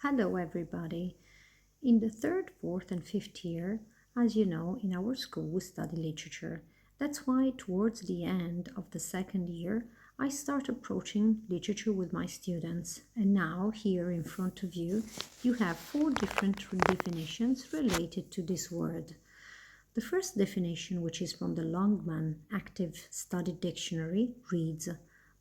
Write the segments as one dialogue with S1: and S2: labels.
S1: Hello, everybody. In the third, fourth, and fifth year, as you know, in our school we study literature. That's why, towards the end of the second year, I start approaching literature with my students. And now, here in front of you, you have four different definitions related to this word. The first definition, which is from the Longman Active Study Dictionary, reads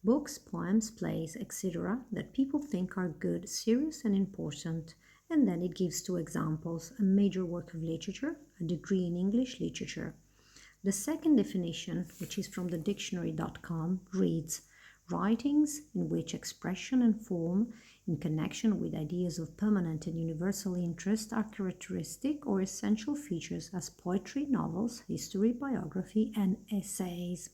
S1: books, poems, plays, etc., that people think are good, serious, and important. And then it gives two examples a major work of literature, a degree in English literature. The second definition, which is from the dictionary.com, reads writings in which expression and form, in connection with ideas of permanent and universal interest, are characteristic or essential features as poetry, novels, history, biography, and essays.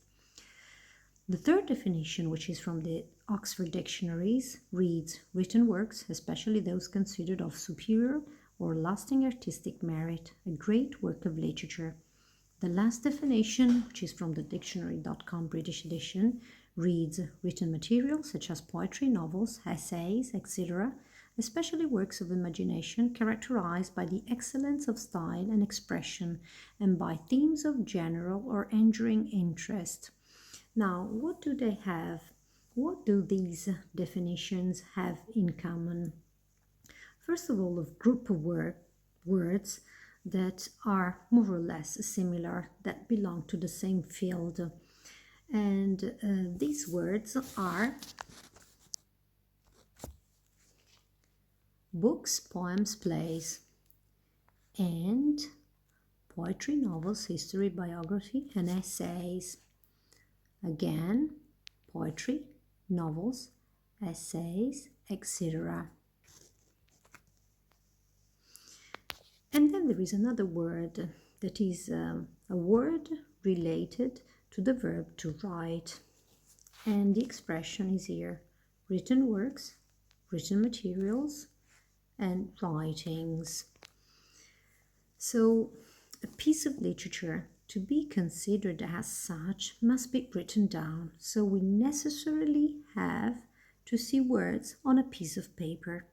S1: The third definition, which is from the Oxford Dictionaries, reads written works, especially those considered of superior or lasting artistic merit, a great work of literature. The last definition, which is from the dictionary.com British edition, reads written material such as poetry, novels, essays, etc., especially works of imagination characterized by the excellence of style and expression and by themes of general or enduring interest. Now, what do they have? What do these definitions have in common? First of all, a group of words that are more or less similar, that belong to the same field. And these words are books, poems, plays, and poetry, novels, history, biography, and essays. Again, poetry, novels, essays, etc. And then there is another word that is a word related to the verb to write. And the expression is here written works, written materials, and writings. So, a piece of literature, to be considered as such, must be written down. So, we necessarily have to see words on a piece of paper.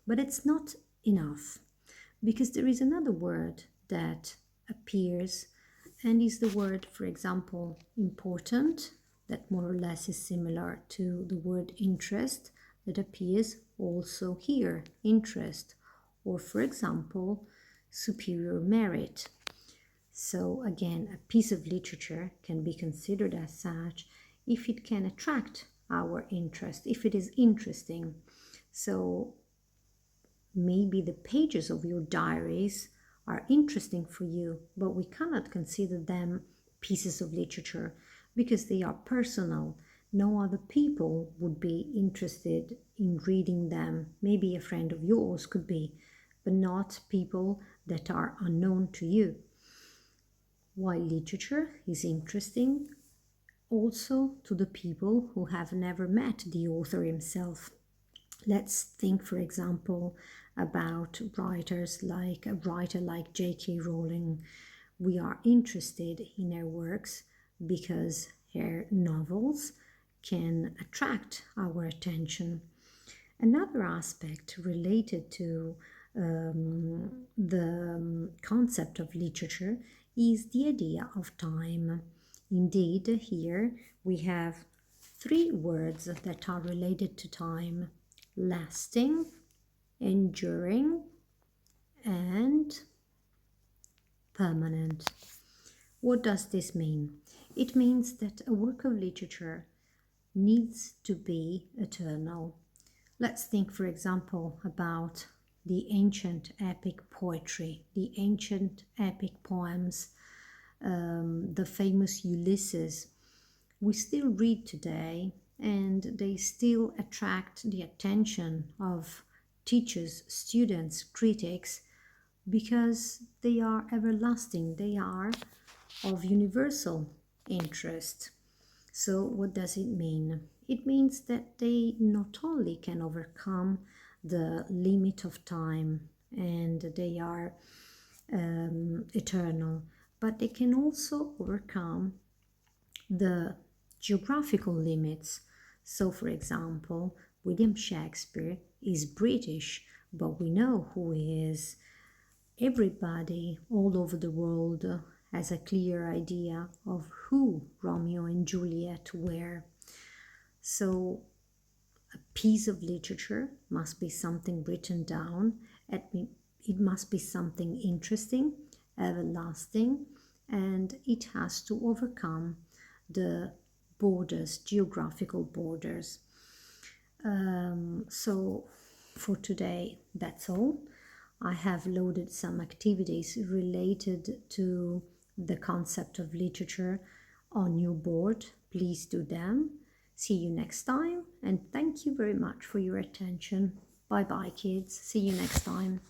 S1: But it's not enough, because there is another word that appears, and is the word, for example, important, that more or less is similar to the word interest, that appears also here, interest, or for example, superior merit. So again, a piece of literature can be considered as such if it can attract our interest, if it is interesting. So maybe the pages of your diaries are interesting for you, but we cannot consider them pieces of literature because they are personal. No other people would be interested in reading them. Maybe a friend of yours could be, but not people that are unknown to you. While literature is interesting also to the people who have never met the author himself. Let's think, for example, about writers like a writer like J.K. Rowling. We are interested in her works because her novels can attract our attention. Another aspect related to the concept of literature is the idea of time. Indeed, here we have three words that are related to time: lasting, enduring, and permanent. What does this mean? It means that a work of literature needs to be eternal. Let's think, for example, about the ancient epic poetry, the ancient epic poems, the famous Ulysses. We still read today, and they still attract the attention of teachers, students, critics, because they are everlasting, they are of universal interest. So, what does it mean? It means that they not only can overcome the limit of time and they are eternal, but they can also overcome the geographical limits. So, for example, William Shakespeare is British, but we know who he is. Everybody all over the world has a clear idea of who Romeo and Juliet were. So, a piece of literature must be something written down. It must be something interesting, everlasting, and it has to overcome the borders, geographical borders. So for today, that's all. I have loaded some activities related to the concept of literature on your board. Please do them. See you next time, and thank you very much for your attention. Bye bye, kids. See you next time.